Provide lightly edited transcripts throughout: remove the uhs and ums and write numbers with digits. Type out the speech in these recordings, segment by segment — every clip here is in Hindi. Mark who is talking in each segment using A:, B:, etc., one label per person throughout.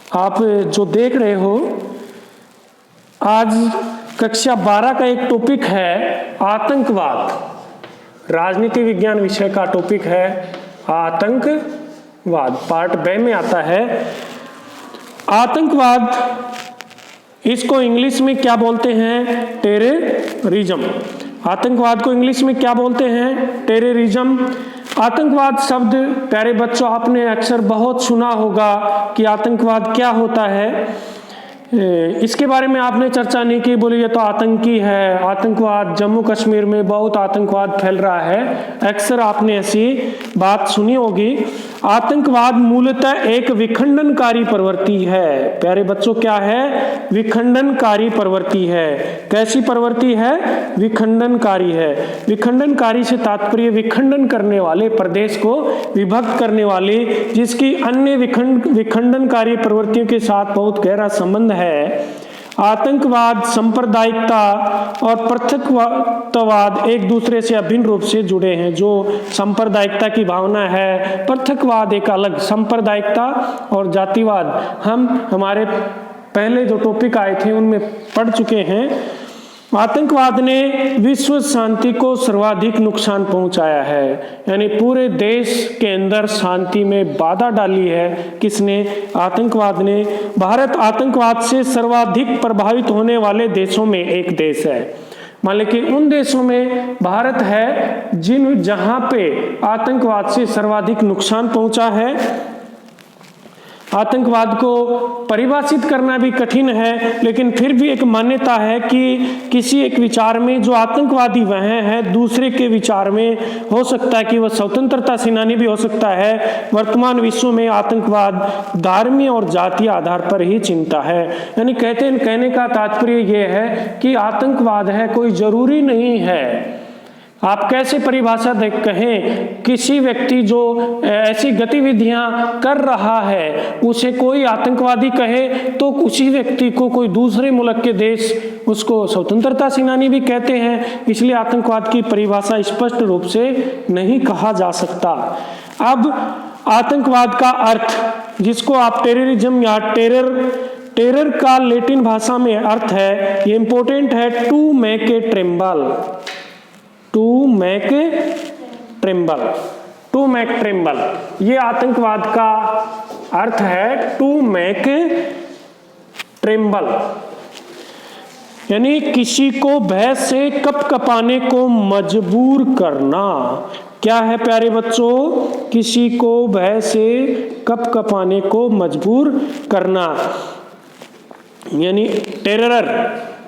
A: आप जो देख रहे हो, आज कक्षा 12 का एक टॉपिक है आतंकवाद। राजनीति विज्ञान विषय का टॉपिक है आतंकवाद, पार्ट बे में आता है। आतंकवाद, इसको इंग्लिश में क्या बोलते हैं? टेररिज्म। आतंकवाद को इंग्लिश में क्या बोलते हैं? टेररिज्म। आतंकवाद शब्द प्यारे बच्चों आपने अक्सर बहुत सुना होगा कि आतंकवाद क्या होता है। इसके बारे में आपने चर्चा नहीं की, बोले ये तो आतंकी है, आतंकवाद जम्मू कश्मीर में बहुत आतंकवाद फैल रहा है। अक्सर आपने ऐसी बात सुनी होगी। आतंकवाद मूलतः एक विखंडनकारी प्रवृत्ति है। प्यारे बच्चों क्या है? विखंडनकारी प्रवृत्ति है। कैसी प्रवृत्ति है? विखंडनकारी है। विखंडनकारी से तात्पर्य विखंडन करने वाले, प्रदेश को विभक्त करने वाले, जिसकी अन्य विखंडनकारी प्रवृत्तियों के साथ बहुत गहरा संबंध है। आतंकवाद, सांप्रदायिकता और पृथकवाद एक दूसरे से अभिन्न रूप से जुड़े हैं। जो सांप्रदायिकता की भावना है, पृथकवाद एक अलग, सांप्रदायिकता और जातिवाद हम हमारे पहले जो टॉपिक आए थे उनमें पढ़ चुके हैं। आतंकवाद ने विश्व शांति को सर्वाधिक नुकसान पहुंचाया है, यानी पूरे देश के अंदर शांति में बाधा डाली है। किसने? आतंकवाद ने। भारत आतंकवाद से सर्वाधिक प्रभावित होने वाले देशों में एक देश है। मान लीजिए कि उन देशों में भारत है जहां पे आतंकवाद से सर्वाधिक नुकसान पहुंचा है। आतंकवाद को परिभाषित करना भी कठिन है, लेकिन फिर भी एक मान्यता है कि किसी एक विचार में जो आतंकवादी वह है, दूसरे के विचार में हो सकता है कि वह स्वतंत्रता सेनानी भी हो सकता है। वर्तमान विश्व में आतंकवाद धर्मीय और जातीय आधार पर ही चिंता है। यानी कहने का तात्पर्य यह है कि आतंकवाद है, कोई जरूरी नहीं है। आप कैसे परिभाषा कहें, किसी व्यक्ति जो ऐसी गतिविधियां कर रहा है उसे कोई आतंकवादी कहे तो उसी व्यक्ति को कोई दूसरे मुल्क के देश उसको स्वतंत्रता सेनानी भी कहते हैं। इसलिए आतंकवाद की परिभाषा स्पष्ट रूप से नहीं कहा जा सकता। अब आतंकवाद का अर्थ, जिसको आप टेररिज्म या टेरर का लैटिन भाषा में अर्थ है, ये इंपॉर्टेंट है, to make a tremble. To make tremble, to make tremble, ये आतंकवाद का अर्थ है, टू मेक ट्रेम्बल। यानी किसी को भय से कपकपाने को मजबूर करना। क्या है प्यारे बच्चों? किसी को भय से कपकपाने को मजबूर करना, यानी टेरर,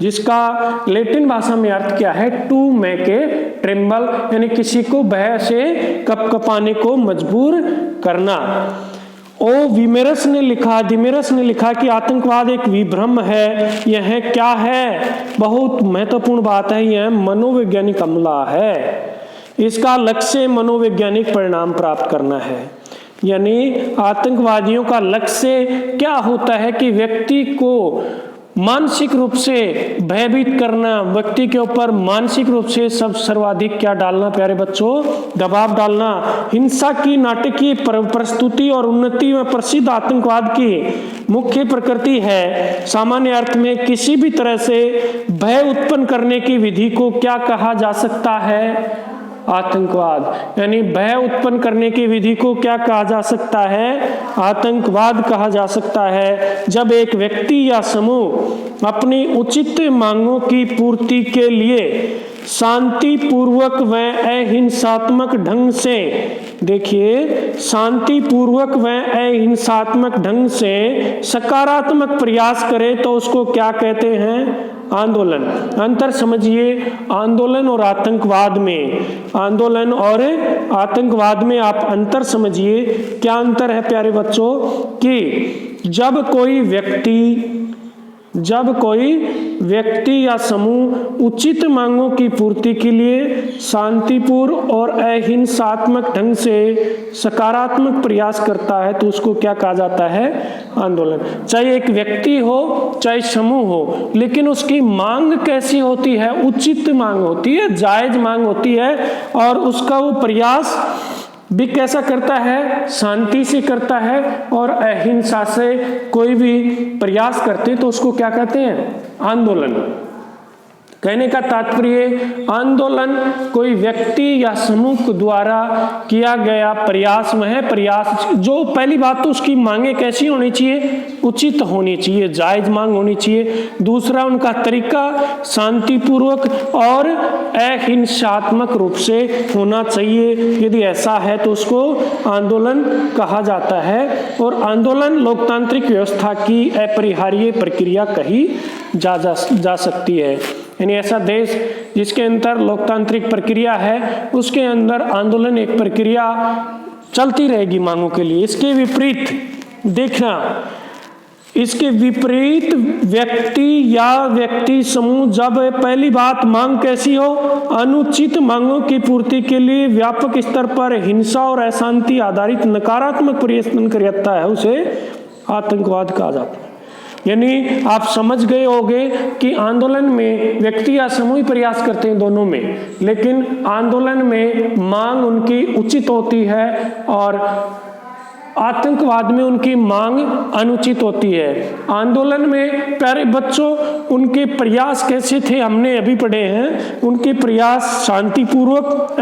A: जिसका लैटिन भाषा में अर्थ क्या है? टू मेक ए ट्रेम्बल, यानी किसी को भय से कपकपाने को मजबूर करना। डिमेरस ने लिखा कि आतंकवाद एक विभ्रम है। यह क्या है? बहुत महत्वपूर्ण बात है। यह मनोवैज्ञानिक हमला है। इसका लक्ष्य मनोवैज्ञानिक परिणाम प्राप्त करना है। यानी आतंकवादियों का लक्ष्य क्या होता है कि व्यक्ति को मानसिक रूप से भयभीत करना, व्यक्ति के ऊपर मानसिक रूप से सब सर्वाधिक क्या डालना प्यारे बच्चों? दबाव डालना। हिंसा की नाटकीय प्रस्तुति और उन्नति में प्रसिद्ध आतंकवाद की मुख्य प्रकृति है। सामान्य अर्थ में किसी भी तरह से भय उत्पन्न करने की विधि को क्या कहा जा सकता है? आतंकवाद। यानी भय उत्पन्न करने की विधि को क्या कहा जा सकता है? आतंकवाद कहा जा सकता है। जब एक व्यक्ति या समूह अपनी उचित मांगों की पूर्ति के लिए शांतिपूर्वक व अहिंसात्मक ढंग से, देखिए, शांतिपूर्वक व अहिंसात्मक ढंग से सकारात्मक प्रयास करे तो उसको क्या कहते हैं? आंदोलन। अंतर समझिए आंदोलन और आतंकवाद में। आंदोलन और आतंकवाद में आप अंतर समझिए। क्या अंतर है प्यारे बच्चों? कि जब कोई व्यक्ति या समूह उचित मांगों की पूर्ति के लिए शांतिपूर्ण और अहिंसात्मक ढंग से सकारात्मक प्रयास करता है तो उसको क्या कहा जाता है? आंदोलन। चाहे एक व्यक्ति हो चाहे समूह हो, लेकिन उसकी मांग कैसी होती है? उचित मांग होती है, जायज मांग होती है, और उसका वो प्रयास भी कैसा करता है? शांति से करता है और अहिंसा से कोई भी प्रयास करते तो उसको क्या कहते हैं? आंदोलन। कहने का तात्पर्य आंदोलन कोई व्यक्ति या समूह द्वारा किया गया प्रयास में है। प्रयास जो पहली बात तो उसकी मांगे कैसी होनी चाहिए? उचित होनी चाहिए, जायज मांग होनी चाहिए। दूसरा उनका तरीका शांतिपूर्वक और अहिंसात्मक रूप से होना चाहिए। यदि ऐसा है तो उसको आंदोलन कहा जाता है। और आंदोलन लोकतांत्रिक व्यवस्था की अपरिहार्य प्रक्रिया कही जा सकती है। यानी ऐसा देश जिसके अंदर लोकतांत्रिक प्रक्रिया है उसके अंदर आंदोलन एक प्रक्रिया चलती रहेगी मांगों के लिए। इसके विपरीत देखना, इसके विपरीत व्यक्ति समूह जब पहली बात मांग कैसी हो? अनुचित मांगों की पूर्ति के लिए व्यापक स्तर पर हिंसा और अशांति आधारित नकारात्मक प्रयत्न करता है, उसे आतंकवाद कहा जाता है। यानी आप समझ गए होंगे कि आंदोलन में व्यक्ति या समूह प्रयास करते हैं दोनों में, लेकिन आंदोलन में मांग उनकी उचित होती है और आतंकवाद में उनकी मांग अनुचित होती है। आंदोलन में प्यारे बच्चों उनके प्रयास कैसे थे हमने अभी पढ़े हैं। उनके प्रयास शांतिपूर्वक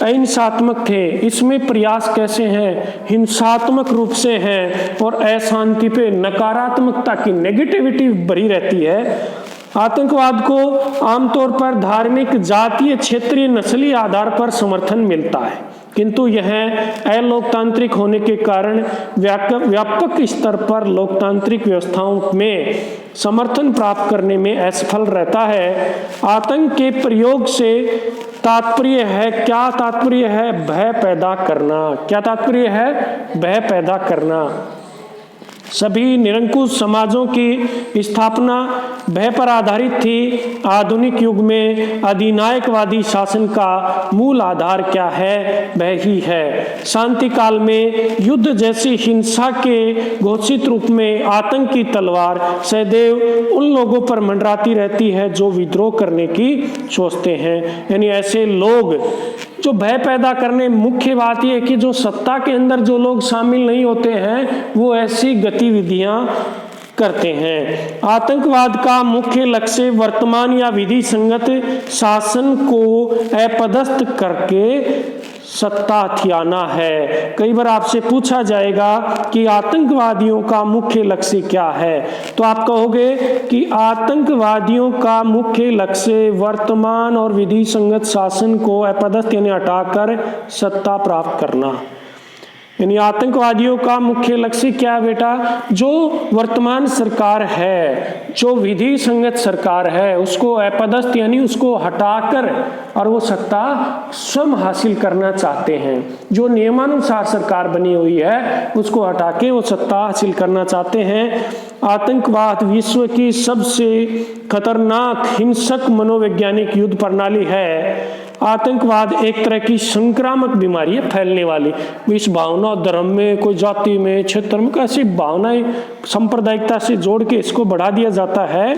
A: अहिंसात्मक थे। इसमें प्रयास कैसे हैं? हिंसात्मक रूप से हैं और अशांति पे नकारात्मकता की नेगेटिविटी भरी रहती है। आतंकवाद को आमतौर पर धार्मिक, जातीय, क्षेत्रीय, नस्ली आधार पर समर्थन मिलता है, किंतु यह अलोकतांत्रिक होने के कारण व्यापक स्तर पर लोकतांत्रिक व्यवस्थाओं में समर्थन प्राप्त करने में असफल रहता है। आतंक के प्रयोग से तात्पर्य है क्या? तात्पर्य है भय पैदा करना। क्या तात्पर्य है? भय पैदा करना। सभी निरंकुश समाजों की स्थापना भय पर आधारित थी। आधुनिक युग में अधिनायकवादी शासन का मूल आधार क्या है? भय ही है। शांति काल में युद्ध जैसी हिंसा के घोषित रूप में आतंक की तलवार सदैव उन लोगों पर मंडराती रहती है जो विद्रोह करने की सोचते हैं। यानी ऐसे लोग जो भय पैदा करने, मुख्य बात यह है कि जो सत्ता के अंदर जो लोग शामिल नहीं होते हैं वो ऐसी गतिविधियां करते हैं। आतंकवाद का मुख्य लक्ष्य वर्तमान या विधि संगत शासन को अपदस्थ करके सत्ता हथियाना है। कई बार आपसे पूछा जाएगा कि आतंकवादियों का मुख्य लक्ष्य क्या है, तो आप कहोगे कि आतंकवादियों का मुख्य लक्ष्य वर्तमान और विधि संगत शासन को अपदस्थ यानी हटाकर सत्ता प्राप्त करना। यानी आतंकवादियों का मुख्य लक्ष्य क्या है बेटा? जो वर्तमान सरकार है, जो विधि संगत सरकार है, उसको अपदस्थ यानी उसको हटाकर और वो सत्ता स्वयं हासिल करना चाहते हैं। जो नियमानुसार सरकार बनी हुई है उसको हटा के वो सत्ता हासिल करना चाहते हैं। आतंकवाद विश्व की सबसे खतरनाक हिंसक मनोवैज्ञानिक युद्ध प्रणाली है। आतंकवाद एक तरह की संक्रामक बीमारी है, फैलने वाली। इस भावना, धर्म में, कोई जाति में, क्षेत्र में कैसी भावनाएं सांप्रदायिकता से जोड़ के इसको बढ़ा दिया जाता है।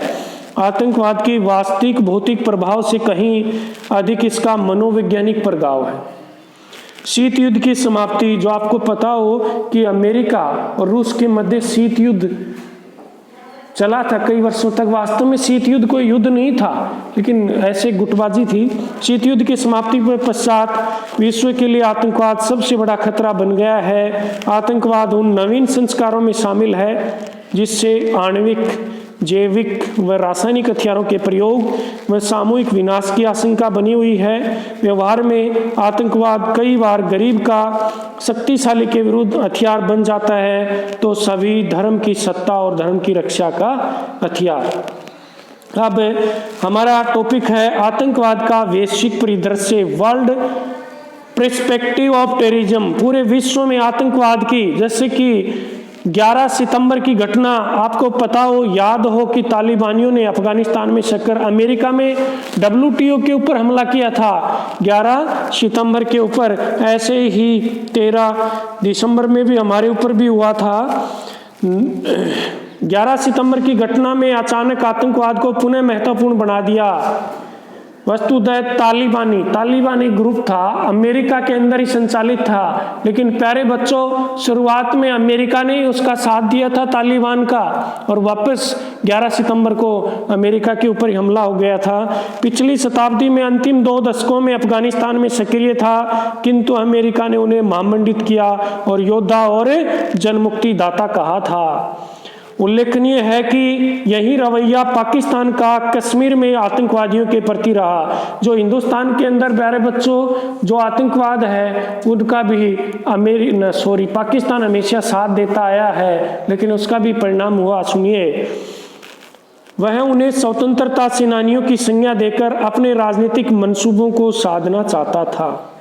A: आतंकवाद की वास्तविक भौतिक प्रभाव से कहीं अधिक इसका मनोवैज्ञानिक प्रभाव है। शीत युद्ध की समाप्ति, जो आपको पता हो कि अमेरिका और रूस के मध्य शीत युद्ध चला था कई वर्षों तक। वास्तव में शीत युद्ध कोई युद्ध नहीं था, लेकिन ऐसे गुटबाजी थी। शीत युद्ध की समाप्ति के पश्चात विश्व के लिए आतंकवाद सबसे बड़ा खतरा बन गया है। आतंकवाद उन नवीन संस्कारों में शामिल है जिससे आणविक, जैविक व रासायनिक हथियारों के प्रयोग व सामूहिक विनाश की आशंका बनी हुई है। व्यवहार में आतंकवाद कई बार गरीब का शक्तिशाली के विरुद्ध हथियार बन जाता है, तो सभी धर्म की सत्ता और धर्म की रक्षा का हथियार। अब हमारा टॉपिक है आतंकवाद का वैश्विक परिदृश्य, वर्ल्ड पर्सपेक्टिव ऑफ टेररिज्म। पूरे विश्व में आतंकवाद की, जैसे कि 11 सितंबर की घटना आपको पता हो, याद हो कि तालिबानियों ने अफगानिस्तान में शक्कर, अमेरिका में WTO के ऊपर हमला किया था 11 सितंबर के ऊपर। ऐसे ही 13 दिसंबर में भी हमारे ऊपर भी हुआ था। 11 सितंबर की घटना में अचानक आतंकवाद को पुनः महत्वपूर्ण बना दिया। वस्तुतः तालिबानी ग्रुप था, अमेरिका के अंदर ही संचालित था, लेकिन प्यारे बच्चों शुरुआत में अमेरिका ने ही उसका साथ दिया था तालिबान का, और वापस 11 सितंबर को अमेरिका के ऊपर ही हमला हो गया था। पिछली शताब्दी में अंतिम 2 दशकों में अफगानिस्तान में सक्रिय था, किंतु अमेरिका ने उन्हें महामंडित किया और योद्धा और जनमुक्ति दाता कहा था। उल्लेखनीय है कि यही रवैया पाकिस्तान का कश्मीर में आतंकवादियों के प्रति रहा। जो हिंदुस्तान के अंदर प्यारे बच्चों जो आतंकवाद है उनका भी पाकिस्तान हमेशा साथ देता आया है, लेकिन उसका भी परिणाम हुआ। सुनिए, वह उन्हें स्वतंत्रता सेनानियों की संज्ञा देकर अपने राजनीतिक मंसूबों को साधना चाहता था।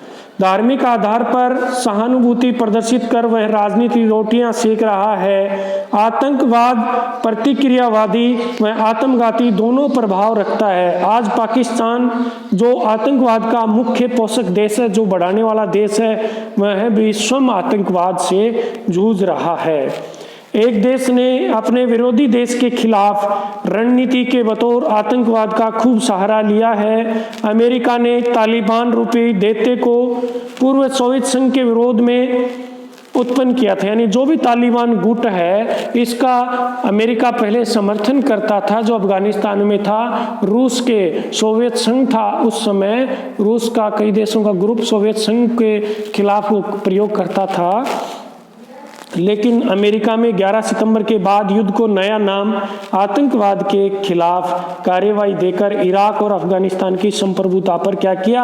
A: धार्मिक आधार पर सहानुभूति प्रदर्शित कर वह राजनीतिक रोटियां सेक रहा है। आतंकवाद प्रतिक्रियावादी व आत्मघाती दोनों प्रभाव रखता है। आज पाकिस्तान जो आतंकवाद का मुख्य पोषक देश है, जो बढ़ाने वाला देश है, वह भी स्वयं आतंकवाद से जूझ रहा है। एक देश ने अपने विरोधी देश के खिलाफ रणनीति के बतौर आतंकवाद का खूब सहारा लिया है। अमेरिका ने तालिबान रूपी दैत्य को पूर्व सोवियत संघ के विरोध में उत्पन्न किया था। यानी जो भी तालिबान गुट है, इसका अमेरिका पहले समर्थन करता था, जो अफगानिस्तान में था। रूस के सोवियत संघ था उस समय, रूस का कई देशों का ग्रुप सोवियत संघ के खिलाफ प्रयोग करता था। लेकिन अमेरिका में 11 सितंबर के बाद युद्ध को नया नाम आतंकवाद के खिलाफ कार्रवाई देकर इराक और अफगानिस्तान की संप्रभुता पर क्या किया?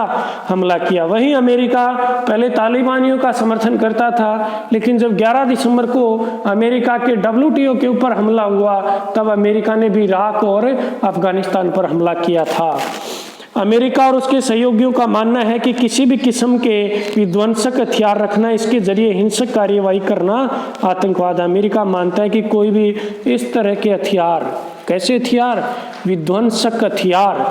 A: हमला किया। वहीं अमेरिका पहले तालिबानियों का समर्थन करता था, लेकिन जब 11 दिसंबर को अमेरिका के WTO के ऊपर हमला हुआ, तब अमेरिका ने भी इराक और अफगानिस्तान पर हमला किया था। अमेरिका और उसके सहयोगियों का मानना है कि किसी भी किस्म के विध्वंसक हथियार रखना, इसके जरिए हिंसक कार्यवाही करना आतंकवाद। अमेरिका मानता है कि कोई भी इस तरह के हथियार, कैसे हथियार? विध्वंसक हथियार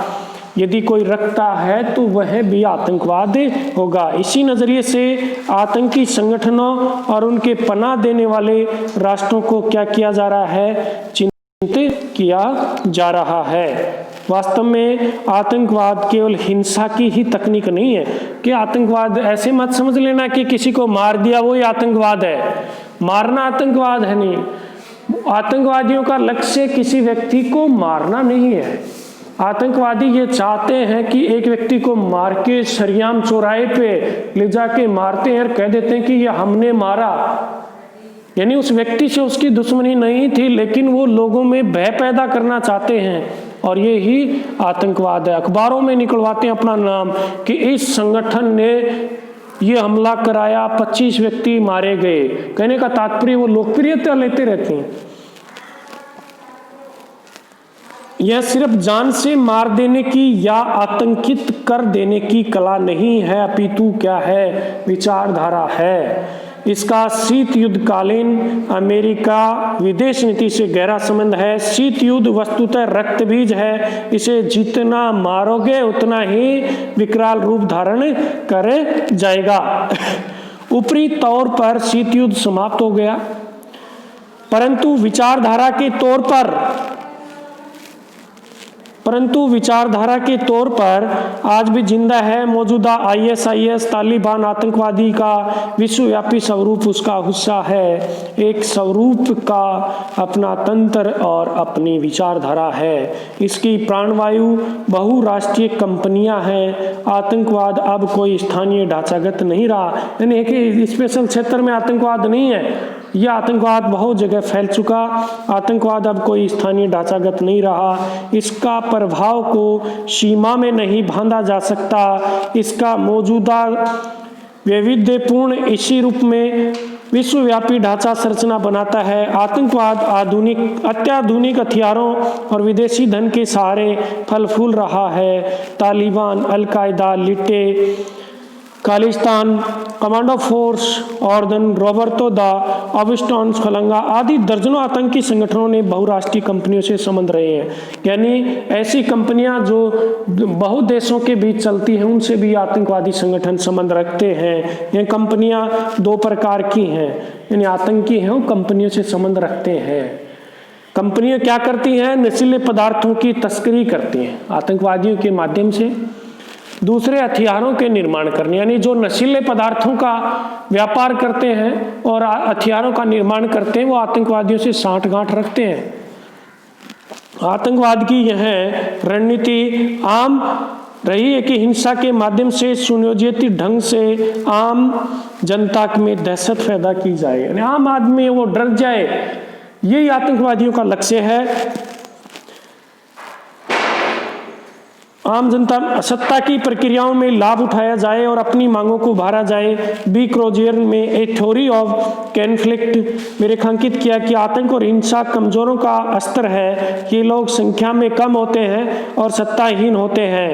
A: यदि कोई रखता है तो वह भी आतंकवाद होगा। इसी नजरिए से आतंकी संगठनों और उनके पनाह देने वाले राष्ट्रों को क्या किया जा रहा है? चिन्हित किया जा रहा है। वास्तव में आतंकवाद केवल हिंसा की ही तकनीक नहीं है कि आतंकवाद ऐसे मत समझ लेना कि किसी को मार दिया वो ही आतंकवाद है। मारना आतंकवाद है नहीं। आतंकवादियों का लक्ष्य किसी व्यक्ति को मारना नहीं है। आतंकवादी ये चाहते हैं कि एक व्यक्ति को मार के सरेआम चौराहे पे ले जाके मारते हैं और कह देते हैं कि ये हमने मारा। यानी उस व्यक्ति से उसकी दुश्मनी नहीं थी, लेकिन वो लोगों में भय पैदा करना चाहते हैं, और ये ही आतंकवाद है। अखबारों में निकलवाते हैं अपना नाम कि इस संगठन ने ये हमला कराया, 25 व्यक्ति मारे गए। कहने का तात्पर्य वो लोकप्रियता लेते रहते हैं। यह सिर्फ जान से मार देने की या आतंकित कर देने की कला नहीं है, अपितु क्या है? विचारधारा है। इसका शीत युद्धकालीन अमेरिका विदेश नीति से गहरा संबंध है। शीत युद्ध वस्तुतः रक्त बीज है। इसे जितना मारोगे उतना ही विकराल रूप धारण कर जाएगा। ऊपरी तौर पर शीत युद्ध समाप्त हो गया, परंतु विचारधारा के तौर पर आज भी जिंदा है। मौजूदा ISIS तालिबान आतंकवादी का विश्वव्यापी स्वरूप उसका हिस्सा है। एक स्वरूप का अपना तंत्र और अपनी विचारधारा है। इसकी प्राणवायु बहुराष्ट्रीय कंपनियां हैं। आतंकवाद अब कोई स्थानीय ढांचागत नहीं रहा, यानी एक स्पेशल क्षेत्र में आतंकवाद नहीं है। यह आतंकवाद बहुत जगह फैल चुका। आतंकवाद अब कोई स्थानीय ढांचागत नहीं रहा। इसका प्रभाव को सीमा में नहीं बांधा जा सकता। इसका मौजूदा वैविध्यपूर्ण इसी रूप में विश्वव्यापी ढांचा संरचना बनाता है। आतंकवाद अत्याधुनिक हथियारों और विदेशी धन के सहारे फल फूल रहा है। Taliban, al-Qaeda, LTTE, Khalistan commando force, ऑर्डन, रॉबर्टो द अबिस्टॉन, फलंगा आदि दर्जनों आतंकी संगठनों ने बहुराष्ट्रीय कंपनियों से संबंध रहे हैं। यानी ऐसी कंपनियां जो बहुत देशों के बीच चलती हैं, उनसे भी आतंकवादी संगठन संबंध रखते हैं। ये कंपनियां 2 प्रकार की हैं, यानी आतंकी हैं वो कंपनियों से संबंध रखते हैं। कंपनियां क्या करती हैं, नशीले पदार्थों की तस्करी करती हैं आतंकवादियों के माध्यम से। दूसरे, हथियारों के निर्माण करने, यानी जो नशीले पदार्थों का व्यापार करते हैं और हथियारों का निर्माण करते हैं वो आतंकवादियों से साठगांठ रखते हैं। आतंकवाद की यह रणनीति आम रही है कि हिंसा के माध्यम से सुनियोजित ढंग से आम जनता में दहशत पैदा की जाए, यानी आम आदमी वो डर जाए, यही आतंकवादियों का लक्ष्य है। आम जनता सत्ता की प्रक्रियाओं में लाभ उठाया जाए और अपनी मांगों को उभारा जाए। बी क्रोजियर में ए थ्योरी ऑफ कॉन्फ्लिक्ट में रेखांकित किया कि आतंक और हिंसा कमजोरों का अस्त्र है। ये लोग संख्या में कम होते हैं और सत्ताहीन होते हैं।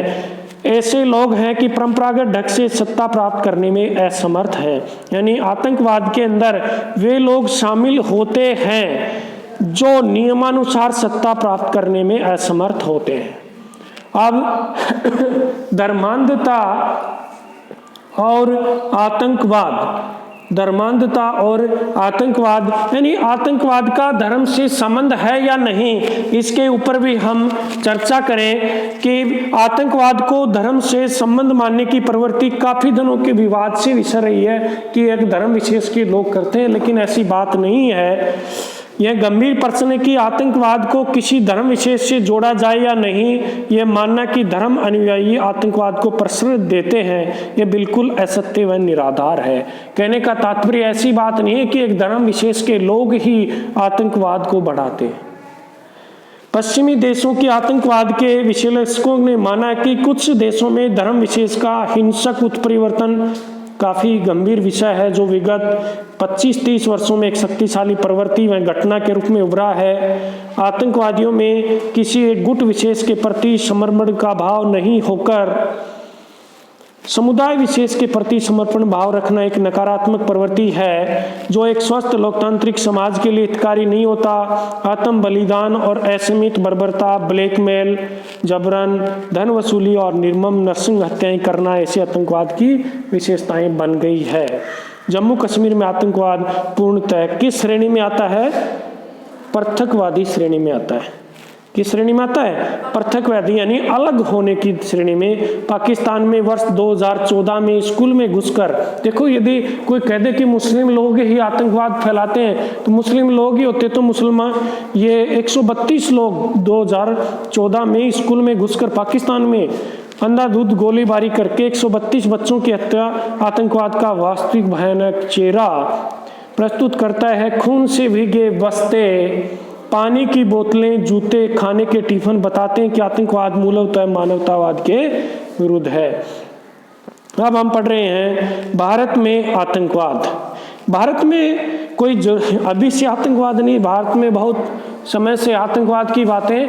A: ऐसे लोग हैं कि परंपरागत ढंग से सत्ता प्राप्त करने में असमर्थ है, यानी आतंकवाद के अंदर वे लोग शामिल होते हैं जो नियमानुसार सत्ता प्राप्त करने में असमर्थ होते हैं। अब धर्मांधता और आतंकवाद, यानी आतंकवाद का धर्म से संबंध है या नहीं, इसके ऊपर भी हम चर्चा करें कि आतंकवाद को धर्म से संबंध मानने की प्रवृत्ति काफी दिनों के विवाद से विसर रही है कि एक धर्म विशेष के लोग करते हैं, लेकिन ऐसी बात नहीं है। यह गंभीर प्रश्न है कि आतंकवाद को किसी धर्म विशेष से जोड़ा जाए या नहीं। यह मानना कि धर्म अनुयायी आतंकवाद को प्रश्रय देते हैं, यह बिल्कुल असत्य व निराधार है। कहने का तात्पर्य ऐसी बात नहीं है कि एक धर्म विशेष के लोग ही आतंकवाद को बढ़ाते हैं। पश्चिमी देशों के आतंकवाद के विश्लेषकों ने माना कि कुछ देशों में धर्म विशेष का हिंसक उत्परिवर्तन काफी गंभीर विषय है, जो विगत 25-30 वर्षों में एक शक्तिशाली प्रवृत्ति व घटना के रूप में उभरा है। आतंकवादियों में किसी एक गुट विशेष के प्रति समर्पण का भाव नहीं होकर समुदाय विशेष के प्रति समर्पण भाव रखना एक नकारात्मक प्रवृत्ति है, जो एक स्वस्थ लोकतांत्रिक समाज के लिए हितकारी नहीं होता। आत्म बलिदान और असीमित बर्बरता, ब्लैकमेल, जबरन, धन वसूली और निर्मम नरसंग हत्याएं करना ऐसे आतंकवाद की विशेषताएं बन गई है। जम्मू कश्मीर में आतंकवाद पूर्णतः किस श्रेणी में आता है? पृथकवादी श्रेणी में आता है। किस श्रेणी में आता है? पृथकवादी, यानी अलग होने की श्रेणी में। पाकिस्तान में वर्ष 2014 में स्कूल में घुसकर, देखो यदि कोई कह दे कि मुस्लिम लोग ही आतंकवाद फैलाते हैं तो मुस्लिम लोग ही होते तो मुसलमान, ये 132 लोग 2014 में स्कूल में घुसकर पाकिस्तान में अंधाधुंध गोलीबारी करके 132 बच्चों की हत्या आतंकवाद का वास्तविक भयानक चेहरा प्रस्तुत करता है। खून से भीगे बस्ते, पानी की बोतलें, जूते, खाने के टिफिन बताते हैं कि आतंकवाद मूलतः मानवतावाद के विरुद्ध है। अब हम पढ़ रहे हैं भारत में आतंकवाद। भारत में कोई अभी से आतंकवाद नहीं, भारत में बहुत समय से आतंकवाद की बातें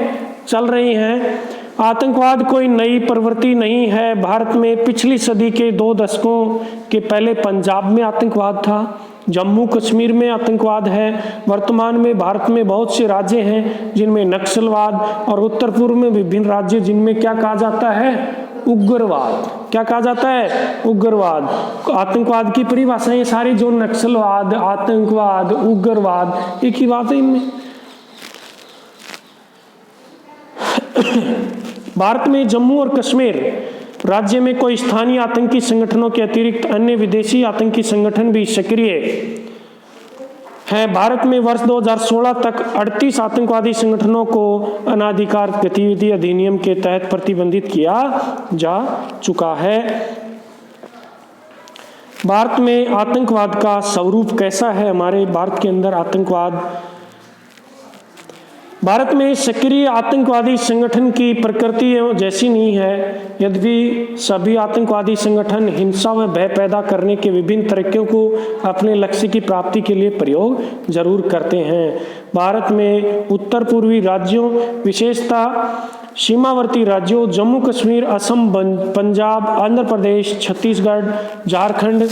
A: चल रही हैं। आतंकवाद कोई नई प्रवृत्ति नहीं है। भारत में पिछली सदी के 2 दशकों के पहले पंजाब में आतंकवाद था, जम्मू कश्मीर में आतंकवाद है। वर्तमान में भारत में बहुत से राज्य हैं जिनमें नक्सलवाद, और उत्तर पूर्व में विभिन्न राज्य जिनमें क्या कहा जाता है? उग्रवाद। क्या कहा जाता है? उग्रवाद। आतंकवाद की परिभाषाएं सारी, जो नक्सलवाद, आतंकवाद, उग्रवाद, एक ही बात है इनमें। भारत में जम्मू और कश्मीर राज्य में कोई स्थानीय आतंकी संगठनों के अतिरिक्त अन्य विदेशी आतंकी संगठन भी सक्रिय हैं। भारत में वर्ष 2016 तक 38 आतंकवादी संगठनों को अनाधिकार गतिविधि अधिनियम के तहत प्रतिबंधित किया जा चुका है। भारत में आतंकवाद का स्वरूप कैसा है? हमारे भारत के अंदर आतंकवाद, भारत में सक्रिय आतंकवादी संगठन की प्रकृति जैसी नहीं है। यद्यपि सभी आतंकवादी संगठन हिंसा व भय पैदा करने के विभिन्न तरीकों को अपने लक्ष्य की प्राप्ति के लिए प्रयोग जरूर करते हैं। भारत में उत्तर पूर्वी राज्यों, विशेषतः सीमावर्ती राज्यों जम्मू कश्मीर, असम, पंजाब, आंध्र प्रदेश, छत्तीसगढ़, झारखंड,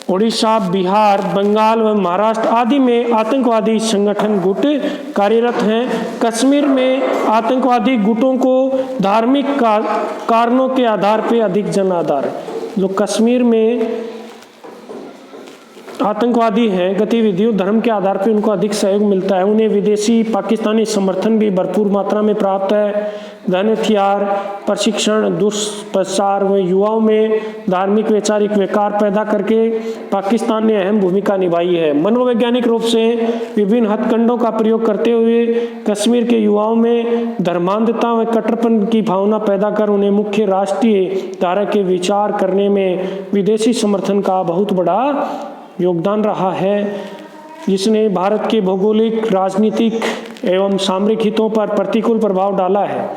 A: उड़ीसा, बिहार, बंगाल व महाराष्ट्र आदि में आतंकवादी संगठन गुट कार्यरत हैं। कश्मीर में आतंकवादी गुटों को धार्मिक कारणों के आधार पर अधिक जन आधार, जो कश्मीर में आतंकवादी हैं, गतिविधियों धर्म के आधार पर उनको अधिक सहयोग मिलता है, उन्हें विदेशी पाकिस्तानी समर्थन भी भरपूर मात्रा में प्राप्त है, धन हथियार प्रशिक्षण दुष्प्रचार व युवाओं में धार्मिक वैचारिक विकार पैदा करके पाकिस्तान ने अहम भूमिका निभाई है। मनोवैज्ञानिक रूप से विभिन्न हथकंडों का प्रयोग करते हुए कश्मीर के युवाओं में धर्मांधता व कट्टरपन की भावना पैदा कर उन्हें मुख्य राष्ट्रीय धारा के विचार करने में विदेशी समर्थन का बहुत बड़ा योगदान रहा है, जिसने भारत के भौगोलिक राजनीतिक एवं सामरिक हितों पर प्रतिकूल प्रभाव डाला है।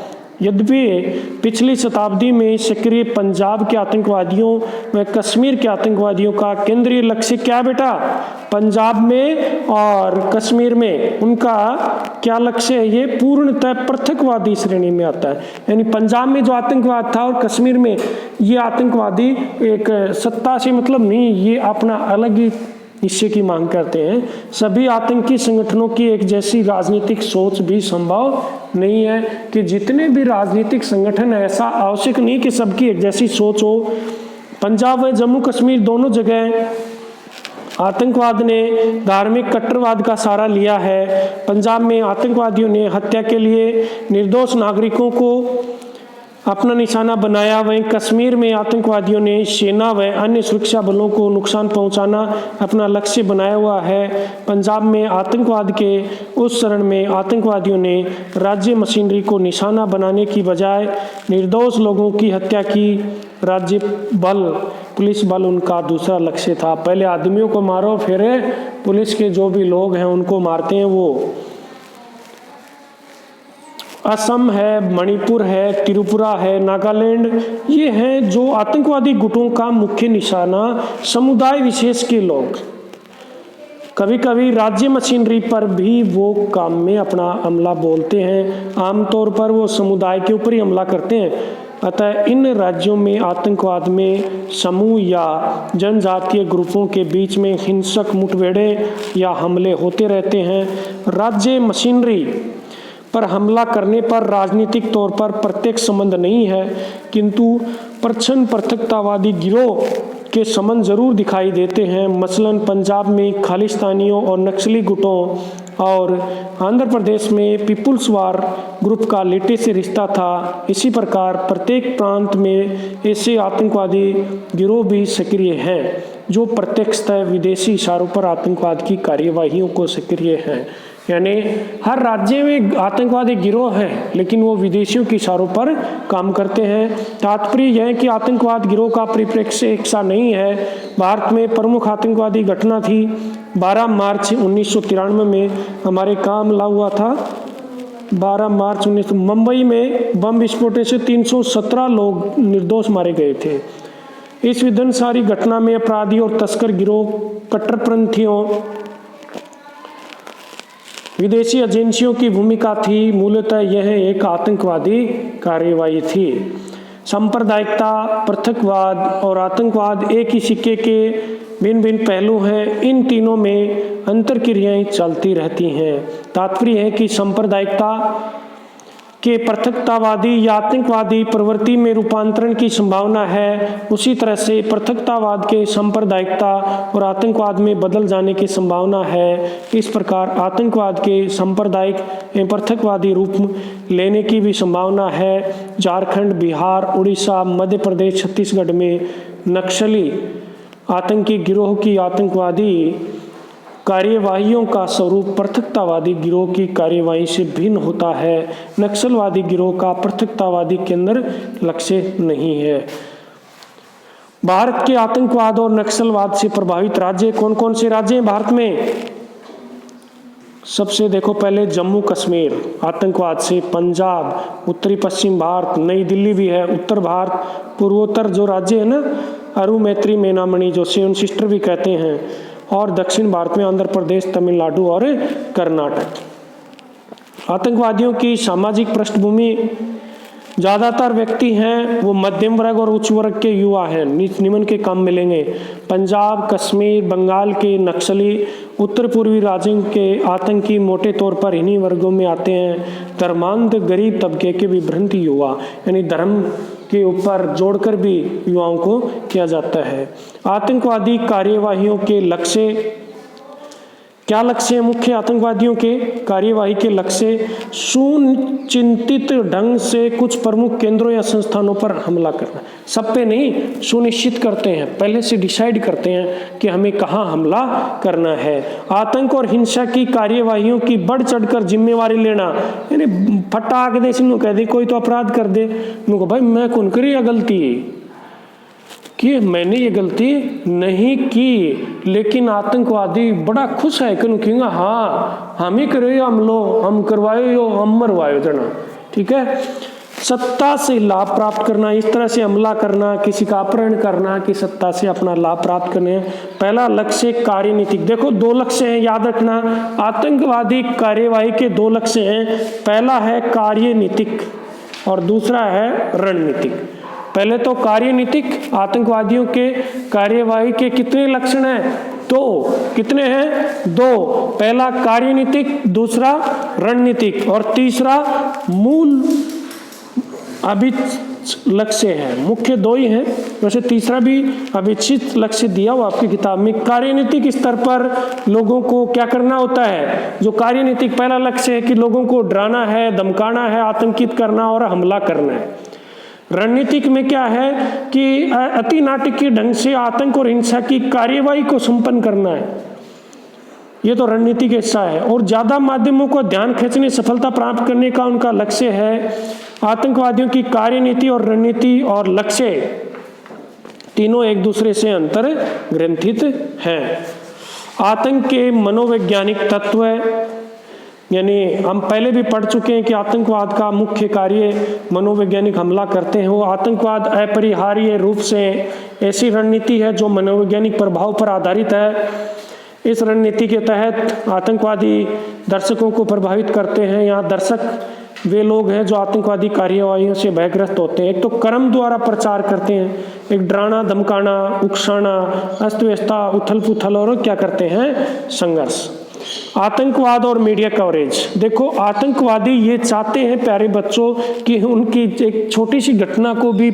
A: यद्यपि पिछली शताब्दी में सक्रिय पंजाब के आतंकवादियों व कश्मीर के आतंकवादियों का केंद्रीय लक्ष्य क्या बेटा, पंजाब में और कश्मीर में उनका क्या लक्ष्य है, ये पूर्णतः पृथकवादी श्रेणी में आता है। यानी पंजाब में जो आतंकवाद था और कश्मीर में ये आतंकवादी एक सत्ता से मतलब नहीं, ये अपना अलग ही हिस्से की मांग करते हैं। सभी आतंकी संगठनों की एक जैसी राजनीतिक सोच भी संभव नहीं है कि जितने भी राजनीतिक संगठन है, ऐसा आवश्यक नहीं कि सबकी एक जैसी सोच हो। पंजाब व जम्मू कश्मीर दोनों जगह आतंकवाद ने धार्मिक कट्टरवाद का सहारा लिया है। पंजाब में आतंकवादियों ने हत्या के लिए निर्दोष नागरिकों को अपना निशाना बनाया, वहीं कश्मीर में आतंकवादियों ने सेना व अन्य सुरक्षा बलों को नुकसान पहुंचाना अपना लक्ष्य बनाया हुआ है। पंजाब में आतंकवाद के उस चरण में आतंकवादियों ने राज्य मशीनरी को निशाना बनाने की बजाय निर्दोष लोगों की हत्या की। राज्य बल पुलिस बल उनका दूसरा लक्ष्य था। पहले आदमियों को मारो, फिर पुलिस के जो भी लोग हैं उनको मारते हैं। वो असम है, मणिपुर है, त्रिपुरा है, नागालैंड, ये हैं जो आतंकवादी गुटों का मुख्य निशाना समुदाय विशेष के लोग। कभी कभी राज्य मशीनरी पर भी वो काम में अपना हमला बोलते हैं, आमतौर पर वो समुदाय के ऊपर ही हमला करते हैं। अतः इन राज्यों में आतंकवाद में समूह या जनजातीय ग्रुपों के बीच में हिंसक मुठभेड़ें या हमले होते रहते हैं। राज्य मशीनरी पर हमला करने पर राजनीतिक तौर पर प्रत्यक्ष संबंध नहीं है, किंतु प्रच्छन्न पृथकतावादी गिरोह के संबंध जरूर दिखाई देते हैं। मसलन पंजाब में खालिस्तानियों और नक्सली गुटों और आंध्र प्रदेश में पीपुल्स वार ग्रुप का लिट्टे से रिश्ता था। इसी प्रकार प्रत्येक प्रांत में ऐसे आतंकवादी गिरोह भी सक्रिय हैं जो प्रत्यक्षतः विदेशी इशारों पर आतंकवाद की कार्यवाहियों को सक्रिय हैं। यानी हर राज्य में आतंकवादी गिरोह हैं, लेकिन वो विदेशियों के इशारों पर काम करते हैं। तात्पर्य यह है कि आतंकवाद गिरोह का परिप्रेक्ष्य एक सा नहीं है। भारत में प्रमुख आतंकवादी घटना थी 12 मार्च 1993 में हमारे कहाँ हमला हुआ था। 12 मार्च 19 मुंबई में बम विस्फोट से 317 लोग निर्दोष मारे गए थे। इस विध्वंसकारी घटना में अपराधी और तस्कर गिरोह, कट्टरपंथियों, विदेशी एजेंसियों की भूमिका थी। मूलतः यह एक आतंकवादी कार्यवाही थी। सांप्रदायिकता, पृथकवाद और आतंकवाद एक ही सिक्के के भिन्न भिन्न पहलू हैं। इन तीनों में अंतर्क्रियाएं चलती रहती हैं। तात्पर्य है कि सांप्रदायिकता के पृथकतावादी या आतंकवादी प्रवृत्ति में रूपांतरण की संभावना है, उसी तरह से पृथकतावाद के सांप्रदायिकता और आतंकवाद में बदल जाने की संभावना है। इस प्रकार आतंकवाद के सांप्रदायिक एवं पृथकवादी रूप लेने की भी संभावना है। झारखंड, बिहार, उड़ीसा, मध्य प्रदेश, छत्तीसगढ़ में नक्सली आतंकी गिरोह की आतंकवादी कार्यवाहियों का स्वरूप पृथकतावादी गिरोह की कार्यवाही से भिन्न होता है। नक्सलवादी गिरोह का पृथकतावादी केंद्र लक्ष्य नहीं है। भारत के आतंकवाद और नक्सलवाद से प्रभावित राज्य कौन कौन से राज्य हैं भारत में? सबसे देखो पहले जम्मू कश्मीर आतंकवाद से, पंजाब, उत्तरी पश्चिम भारत, नई दिल्ली भी है, उत्तर भारत, पूर्वोत्तर जो राज्य है ना, अरु, मैत्री, मैनामणि जो सेवन सिस्टर भी कहते हैं, और दक्षिण भारत में आंध्र प्रदेश, तमिलनाडु और कर्नाटक। आतंकवादियों की सामाजिक पृष्ठभूमि, ज़्यादातर व्यक्ति हैं वो मध्यम वर्ग और उच्च वर्ग के युवा हैं, नीच निम्न के काम मिलेंगे। पंजाब, कश्मीर, बंगाल के नक्सली, उत्तर पूर्वी राज्यों के आतंकी मोटे तौर पर इन्हीं वर्गों में आते हैं। धर्मांध गरीब तबके के विभ्रांति युवा, यानी धर्म के ऊपर जोड़कर भी युवाओं को किया जाता है। आतंकवादी कार्यवाहियों के लक्ष्य, क्या लक्ष्य है मुख्य आतंकवादियों के कार्यवाही के लक्ष्य? सुचिंतित ढंग से कुछ प्रमुख केंद्रों या संस्थानों पर हमला करना। सब पे नहीं, सुनिश्चित करते हैं, पहले से डिसाइड करते हैं कि हमें कहाँ हमला करना है। आतंक और हिंसा की कार्यवाहियों की बढ़ चढ़कर जिम्मेवारी लेना, यानी फटाक दे सिंह कह दे कोई तो अपराध कर दे, मैं भाई मैं कौन करी गलती कि मैंने ये गलती नहीं की, लेकिन आतंकवादी बड़ा खुश है क्योंकि हाँ हम ही करे हम लो, हम करवाए हो, हम मरवाए जना, ठीक है। सत्ता से लाभ प्राप्त करना, इस तरह से हमला करना, किसी का अपहरण करना कि सत्ता से अपना लाभ प्राप्त करने। पहला लक्ष्य कार्यनीतिक, देखो दो लक्ष्य हैं याद रखना, आतंकवादी कार्यवाही के दो लक्ष्य हैं, पहला है कार्यनीतिक और दूसरा है रणनीतिक। पहले तो कार्यनीतिक, आतंकवादियों के कार्यवाही के कितने लक्षण हैं? दो। कितने हैं? दो। पहला कार्यनीतिक, दूसरा रणनीतिक, और तीसरा मूल अभिच्छित लक्ष्य है। मुख्य दो ही हैं, वैसे तीसरा भी अभिच्छित लक्ष्य दिया हुआ आपकी किताब में। कार्यनीतिक स्तर पर लोगों को क्या करना होता है? जो कार्यनीतिक पहला लक्ष्य है कि लोगों को डराना है, धमकाना है, आतंकित करना और हमला करना है। रणनीतिक में क्या है कि अति नाटकीय ढंग से आतंक और हिंसा की कार्यवाही को संपन्न करना है, ये तो रणनीति का हिस्सा है। और ज्यादा माध्यमों को ध्यान खींचने, सफलता प्राप्त करने का उनका लक्ष्य है। आतंकवादियों की कार्यनीति और रणनीति और लक्ष्य तीनों एक दूसरे से अंतर ग्रंथित हैं। आतंक के मनोवैज्ञानिक तत्व, यानी हम पहले भी पढ़ चुके हैं कि आतंकवाद का मुख्य कार्य मनोवैज्ञानिक हमला करते हैं। वो आतंकवाद अपरिहार्य रूप से ऐसी रणनीति है जो मनोवैज्ञानिक प्रभाव पर आधारित है। इस रणनीति के तहत आतंकवादी दर्शकों को प्रभावित करते हैं। यहाँ दर्शक वे लोग हैं जो आतंकवादी कार्यवाहियों से भयग्रस्त होते हैं। एक तो क्रम द्वारा प्रचार करते हैं, एक डराना, धमकाना, उकसाना, अस्त व्यवस्था, उथल पुथल, और क्या करते हैं? संघर्ष। आतंकवाद और मीडिया कवरेज, देखो आतंकवादी ये चाहते हैं प्यारे बच्चों कि उनकी एक छोटी सी घटना को भी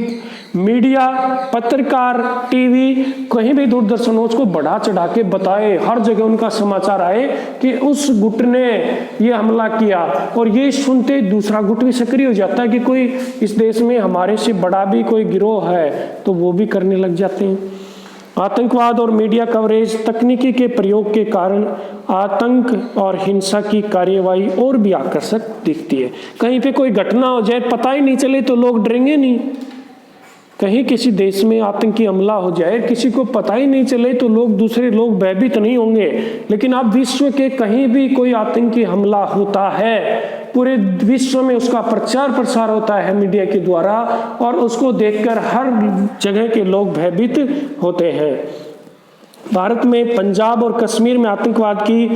A: मीडिया, पत्रकार, टीवी, कहीं भी दूरदर्शन हो, उसको बढ़ा चढ़ा के बताए, हर जगह उनका समाचार आए कि उस गुट ने ये हमला किया। और ये सुनते दूसरा गुट भी सक्रिय हो जाता है कि कोई इस देश में हमारे से बड़ा भी कोई गिरोह है, तो वो भी करने लग जाते हैं। आतंकवाद और मीडिया कवरेज, तकनीकी के प्रयोग के कारण आतंक और हिंसा की कार्यवाही और भी आकर्षक दिखती है। कहीं पे कोई घटना हो जाए, पता ही नहीं चले तो लोग डरेंगे नहीं। कहीं किसी देश में आतंकी हमला हो जाए, किसी को पता ही नहीं चले तो दूसरे लोग भयभीत नहीं होंगे। लेकिन अब विश्व के कहीं भी कोई आतंकी हमला होता है, पूरे विश्व में उसका प्रचार प्रसार होता है मीडिया के द्वारा, और उसको देखकर हर जगह के लोग भयभीत होते हैं। भारत में पंजाब और कश्मीर में आतंकवाद की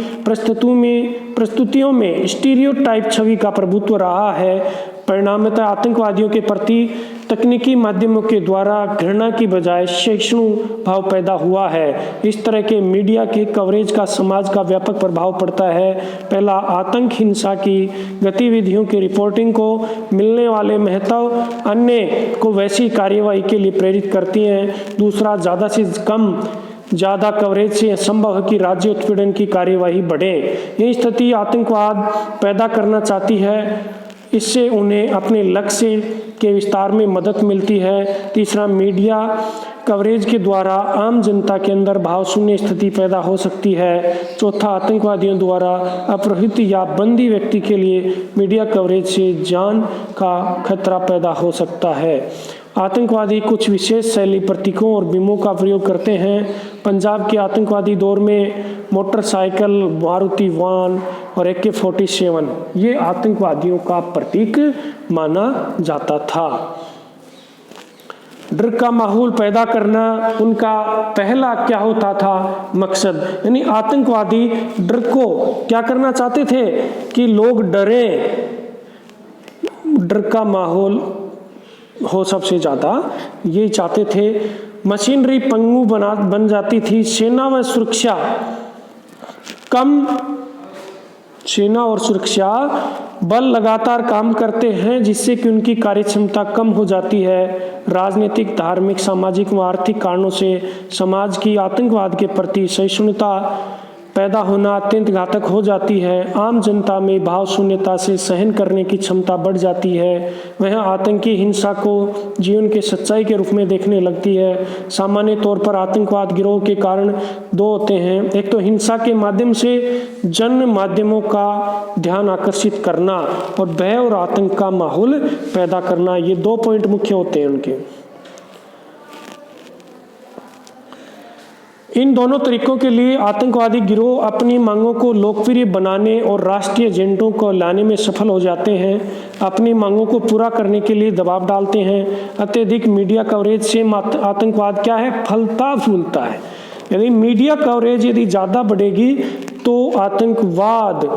A: प्रस्तुतियों में स्टीरियोटाइप छवि का प्रभुत्व रहा है। परिणामतः आतंकवादियों के प्रति तकनीकी माध्यमों के द्वारा घृणा की बजाय सहिष्णु भाव पैदा हुआ है। इस तरह के मीडिया के कवरेज का समाज का व्यापक प्रभाव पड़ता है। पहला, आतंक हिंसा की गतिविधियों की रिपोर्टिंग को मिलने वाले महत्व अन्य को वैसी कार्यवाही के लिए प्रेरित करती हैं। दूसरा, ज़्यादा से कम ज़्यादा कवरेज से संभव है कि राज्य उत्पीड़न की कार्यवाही बढ़े। यह स्थिति आतंकवाद पैदा करना चाहती है, इससे उन्हें अपने लक्ष्य के विस्तार में मदद मिलती है। तीसरा, मीडिया कवरेज के द्वारा आम जनता के अंदर भाव शून्य स्थिति पैदा हो सकती है। चौथा, आतंकवादियों द्वारा अपहृत या बंदी व्यक्ति के लिए मीडिया कवरेज से जान का खतरा पैदा हो सकता है। आतंकवादी कुछ विशेष शैली प्रतीकों और बीमों का प्रयोग करते हैं। पंजाब के आतंकवादी दौर में मोटरसाइकिल, मारुति वान और AK-47 ये आतंकवादियों का प्रतीक माना जाता था। डर का माहौल पैदा करना उनका पहला क्या होता था? मकसद, यानी आतंकवादी डर को क्या करना चाहते थे कि लोग डरें, डर का माहौल हो सबसे ज़्यादा ये चाहते थे। मशीनरी पंगु बन जाती थी। सेना व सुरक्षा कम सेना और सुरक्षा बल लगातार काम करते हैं जिससे कि उनकी कार्यक्षमता कम हो जाती है। राजनीतिक, धार्मिक, सामाजिक व आर्थिक कारणों से समाज की आतंकवाद के प्रति सहिष्णुता पैदा होना अत्यंत घातक हो जाती है। आम जनता में भाव शून्यता से सहन करने की क्षमता बढ़ जाती है। वह आतंकी हिंसा को जीवन के सच्चाई के रूप में देखने लगती है। सामान्य तौर पर आतंकवाद गिरोह के कारण दो होते हैं। एक तो हिंसा के माध्यम से जन माध्यमों का ध्यान आकर्षित करना और भय और आतंक का माहौल पैदा करना। ये 2 पॉइंट मुख्य होते हैं उनके। इन दोनों तरीकों के लिए आतंकवादी गिरोह अपनी मांगों को लोकप्रिय बनाने और राष्ट्रीय एजेंडों को लाने में सफल हो जाते हैं। अपनी मांगों को पूरा करने के लिए दबाव डालते हैं। अत्यधिक मीडिया कवरेज से आतंकवाद क्या है, फलता फूलता है। यदि मीडिया कवरेज यदि ज़्यादा बढ़ेगी तो आतंकवाद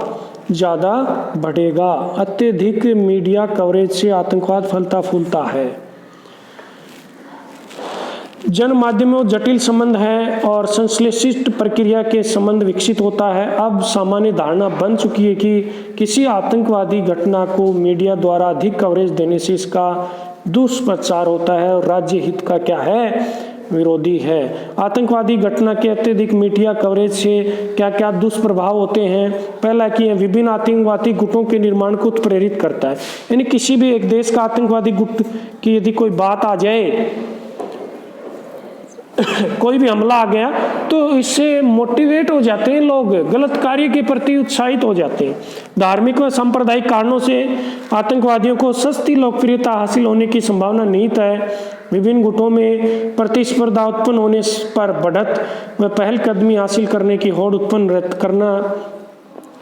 A: ज़्यादा बढ़ेगा। अत्यधिक मीडिया कवरेज से आतंकवाद फलता फूलता है। जन माध्यमों जटिल संबंध है और संश्लेषित प्रक्रिया के संबंध विकसित होता है। अब सामान्य धारणा बन चुकी है कि किसी आतंकवादी घटना को मीडिया द्वारा अधिक कवरेज देने से इसका दुष्प्रचार होता है और राज्य हित का क्या है, विरोधी है। आतंकवादी घटना के अत्यधिक मीडिया कवरेज से क्या क्या दुष्प्रभाव होते हैं। पहला कि विभिन्न आतंकवादी गुटों के निर्माण को प्रेरित करता है। यानी किसी भी एक देश का आतंकवादी गुट की यदि कोई बात आ जाए, कोई भी हमला आ गया, तो इससे मोटिवेट हो जाते हैं लोग, गलत कार्य के प्रति उत्साहित हो जाते हैं। धार्मिक व सांप्रदायिक कारणों से आतंकवादियों को सस्ती लोकप्रियता हासिल होने की संभावना निहित है। विभिन्न गुटों में प्रतिस्पर्धा उत्पन्न होने पर बढ़त व पहलकदमी हासिल करने की होड़ उत्पन्न करना।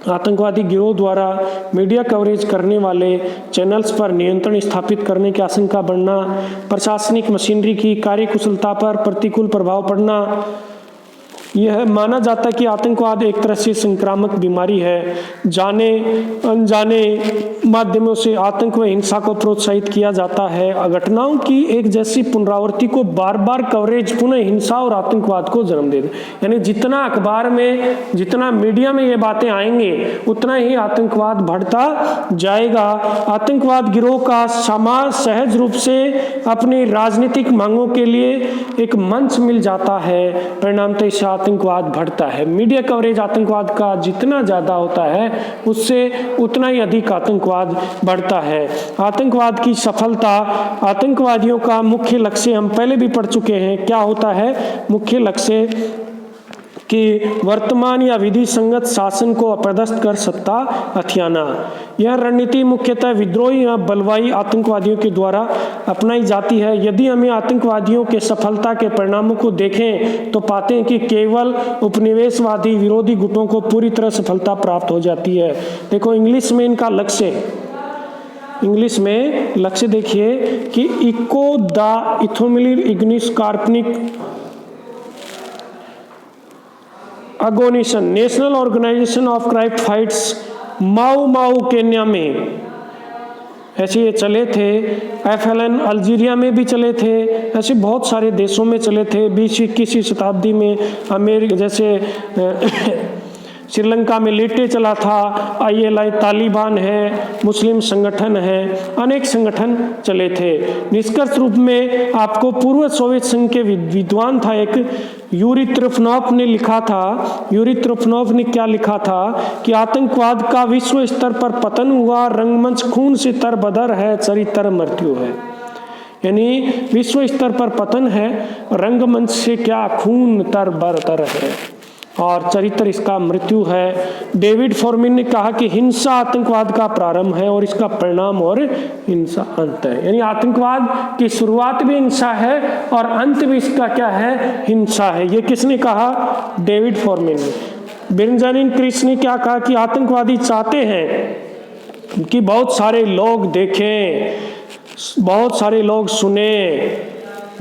A: आतंकवादी गिरोह द्वारा मीडिया कवरेज करने वाले चैनल्स पर नियंत्रण स्थापित करने की आशंका बढ़ना। प्रशासनिक मशीनरी की कार्यकुशलता पर प्रतिकूल प्रभाव पड़ना। यह माना जाता है कि आतंकवाद एक तरह से संक्रामक बीमारी है। जाने अनजाने माध्यमों से आतंक व हिंसा को प्रोत्साहित किया जाता है। घटनाओं की एक जैसी पुनरावृत्ति को बार बार कवरेज पुनः हिंसा और आतंकवाद को जन्म दे। यानी जितना अखबार में, जितना मीडिया में ये बातें आएंगे, उतना ही आतंकवाद बढ़ता जाएगा। आतंकवाद गिरोह का समाज सहज रूप से अपनी राजनीतिक मांगों के लिए एक मंच मिल जाता है। परिणामतः आतंकवाद बढ़ता है। मीडिया कवरेज आतंकवाद का जितना ज्यादा होता है, उससे उतना ही अधिक आतंकवाद बढ़ता है। आतंकवाद की सफलता, आतंकवादियों का मुख्य लक्ष्य हम पहले भी पढ़ चुके हैं। क्या होता है मुख्य लक्ष्य? कि वर्तमान या विधि संगत शासन को अपदस्थ कर सत्ता हथियाना। यह रणनीति मुख्यतः विद्रोही या बलवाई आतंकवादियों के द्वारा अपनाई जाती है। यदि हमें आतंकवादियों के सफलता के परिणामों को देखें तो पाते हैं कि केवल उपनिवेशवादी विरोधी गुटों को पूरी तरह सफलता प्राप्त हो जाती है। देखो इंग्लिश में इनका लक्ष्य, इंग्लिश में लक्ष्य देखिए कि इको द इथोमिलिर इग्निस कार्पनिक अगोनिशन national organisation of crime fights Mau Mau Kenya में ऐसे ये चले थे। FLN अल्जीरिया में भी चले थे। ऐसे बहुत सारे देशों में चले थे। 20-21वीं शताब्दी में अमेरिका जैसे श्रीलंका में लेटे चला था। ILI तालिबान है, मुस्लिम संगठन है, अनेक संगठन चले थे। निष्कर्ष रूप में आपको पूर्व सोवियत संघ के विद्वान था एक यूरी त्रोफनोव ने लिखा था। यूरी त्रोफनोव ने क्या लिखा था कि आतंकवाद का विश्व स्तर पर पतन हुआ, रंगमंच खून से तरबदर है, चरित्र मृत्यु है। यानी विश्व स्तर पर पतन है, रंगमंच से क्या खून तरबतर है और चरित्र इसका मृत्यु है। डेविड फॉर्मिन ने कहा कि हिंसा आतंकवाद का प्रारंभ है और इसका परिणाम और हिंसा अंत है। यानी आतंकवाद की शुरुआत भी हिंसा है और अंत भी इसका क्या है, हिंसा है। ये किसने कहा? डेविड फॉर्मिन ने। बेंजामिन क्रिस ने क्या कहा कि आतंकवादी चाहते हैं कि बहुत सारे लोग देखें, बहुत सारे लोग सुने,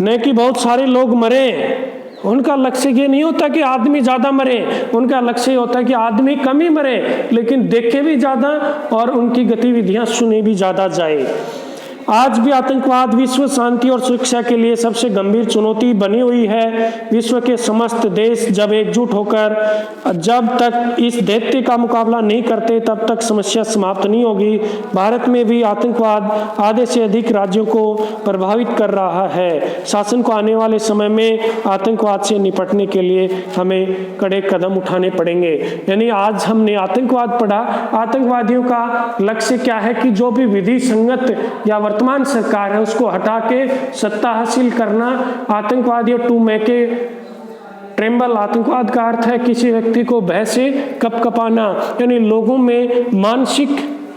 A: न कि बहुत सारे लोग मरे। उनका लक्ष्य ये नहीं होता कि आदमी ज़्यादा मरे, उनका लक्ष्य होता है कि आदमी कम ही मरे लेकिन देखे भी ज़्यादा और उनकी गतिविधियां सुने भी ज़्यादा जाए। आज भी आतंकवाद विश्व शांति और सुरक्षा के लिए सबसे गंभीर चुनौती बनी हुई है। विश्व के समस्त देश जब एकजुट होकर जब तक इस दैत्य का मुकाबला नहीं करते तब तक समस्या समाप्त नहीं होगी। भारत में भी आतंकवाद आधे से अधिक राज्यों को प्रभावित कर रहा है। शासन को आने वाले समय में आतंकवाद से निपटने के लिए हमें कड़े कदम उठाने पड़ेंगे। यानी आज हमने आतंकवाद पढ़ा। आतंकवादियों का लक्ष्य क्या है कि जो भी विधि संगत या वर्तमान सरकार है उसको हटा के सत्ता हासिल करना। आतंकवादियों टू मेक ए ट्रेम्बल, आतंकवाद का अर्थ है किसी व्यक्ति को भय से कपकपाना, यानी लोगों में मानसिक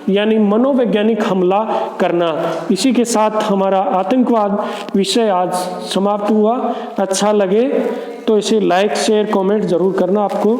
A: यानी मनोवैज्ञानिक हमला करना। इसी के साथ हमारा आतंकवाद विषय आज समाप्त हुआ। अच्छा लगे तो इसे लाइक शेयर कमेंट जरूर करना। आपको